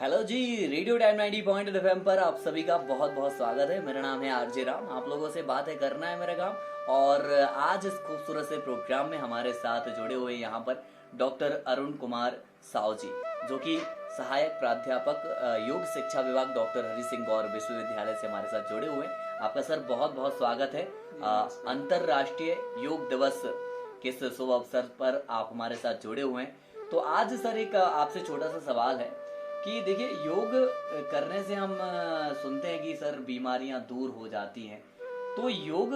Hello जी, radio time 90 FM पर आप सभी का बहुत बहुत स्वागत है। मेरा नाम है आरजे राम। आप लोगों से बातें करना है मेरा काम। और आज इस खूबसूरत से प्रोग्राम में हमारे साथ जुड़े हुए यहाँ पर डॉक्टर अरुण कुमार साव जी, जो कि सहायक प्राध्यापक योग शिक्षा विभाग डॉक्टर हरि सिंह गौर विश्वविद्यालय से हमारे साथ जुड़े हुए हैं। आपका सर बहुत बहुत स्वागत है। अंतरराष्ट्रीय योग दिवस के इस शुभ अवसर पर आप हमारे साथ जुड़े हुए हैं। तो आज सर एक आपसे छोटा सा सवाल है कि देखिए, योग करने से हम सुनते हैं कि सर बीमारियां दूर हो जाती हैं। तो योग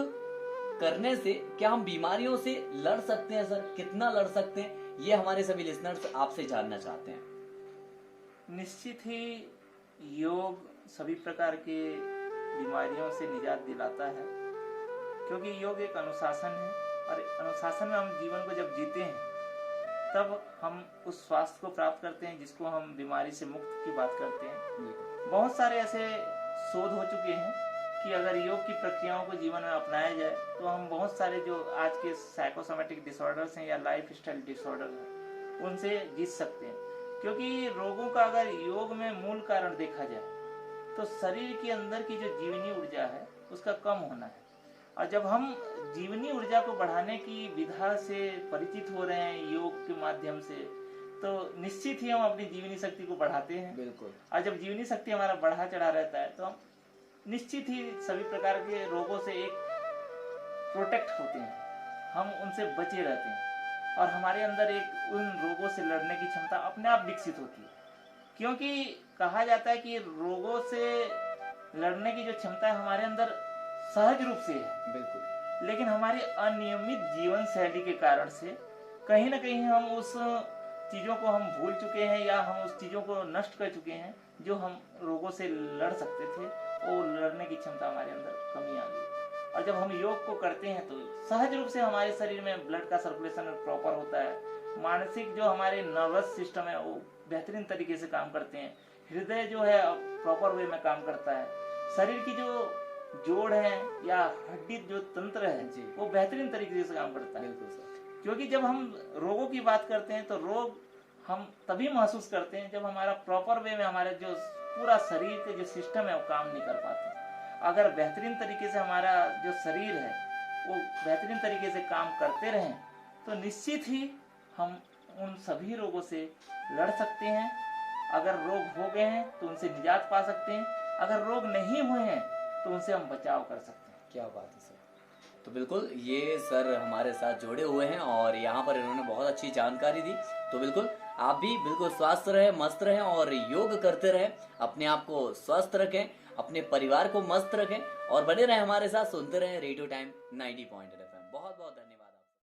करने से क्या हम बीमारियों से लड़ सकते हैं सर? कितना लड़ सकते हैं, ये हमारे सभी लिसनर्स आपसे जानना चाहते हैं। निश्चित ही योग सभी प्रकार के बीमारियों से निजात दिलाता है, क्योंकि योग एक अनुशासन है और अनुशासन में हम जीवन को जब जीते हैं तब हम उस स्वास्थ्य को प्राप्त करते हैं जिसको हम बीमारी से मुक्त की बात करते हैं। बहुत सारे ऐसे शोध हो चुके हैं कि अगर योग की प्रक्रियाओं को जीवन में अपनाया जाए तो हम बहुत सारे जो आज के साइकोसोमेटिक डिसऑर्डर्स हैं या लाइफ स्टाइल डिसऑर्डर हैं उनसे जीत सकते हैं। क्योंकि रोगों का अगर योग में मूल कारण देखा जाए तो शरीर के अंदर की जो जीवनी ऊर्जा है उसका कम होना है। और जब हम जीवनी ऊर्जा को बढ़ाने की विधा से परिचित हो रहे हैं योग के माध्यम से, तो निश्चित ही हम अपनी जीवनी शक्ति को बढ़ाते हैं। बिल्कुल। और जब जीवनी शक्ति हमारा बढ़ा चढ़ा रहता है तो हम निश्चित ही सभी प्रकार के रोगों से एक प्रोटेक्ट होते हैं, हम उनसे बचे रहते हैं और हमारे अंदर एक उन रोगों से लड़ने की क्षमता अपने आप विकसित होती है। क्योंकि कहा जाता है कि रोगों से लड़ने की जो क्षमता है हमारे अंदर सहज रूप से है। बिल्कुल। लेकिन हमारी अनियमित जीवन शैली के कारण से कहीं ना कहीं हम उस चीजों को हम भूल चुके हैं या हम उस चीजों को नष्ट कर चुके हैं जो हम रोगों से लड़ सकते थे, और लड़ने की क्षमता हमारे अंदर कमी आ गई। और जब हम योग को करते हैं तो सहज रूप से हमारे शरीर में ब्लड का सर्कुलेशन प्रॉपर होता है, मानसिक जो हमारे नर्वस सिस्टम है वो बेहतरीन तरीके से काम करते हैं, हृदय जो है प्रॉपर वे में काम करता है, शरीर की जो जोड़ है या हड्डी जो तंत्र है वो बेहतरीन तरीके से काम करता है। बिल्कुल सर। क्योंकि जब हम रोगों की बात करते हैं तो रोग हम तभी महसूस करते हैं जब हमारा प्रॉपर वे में हमारे जो पूरा शरीर के जो सिस्टम है वो काम नहीं कर पाते। अगर बेहतरीन तरीके से हमारा जो शरीर है वो बेहतरीन तरीके से काम करते रहें तो निश्चित ही हम उन सभी रोगों से लड़ सकते हैं। अगर रोग हो गए हैं तो उनसे निजात पा सकते हैं, अगर रोग नहीं हुए हैं तो उनसे हम बचाव कर सकते हैं। क्या बात है सर। तो बिल्कुल, ये सर हमारे साथ जुड़े हुए हैं और यहाँ पर इन्होंने बहुत अच्छी जानकारी दी। तो बिल्कुल आप भी बिल्कुल स्वस्थ रहे, मस्त रहें और योग करते रहें, अपने आप को स्वस्थ रखें, अपने परिवार को मस्त रखें और बने रहें हमारे साथ, सुनते रहें रेडियो टाइम 90 एफएम। बहुत बहुत धन्यवाद।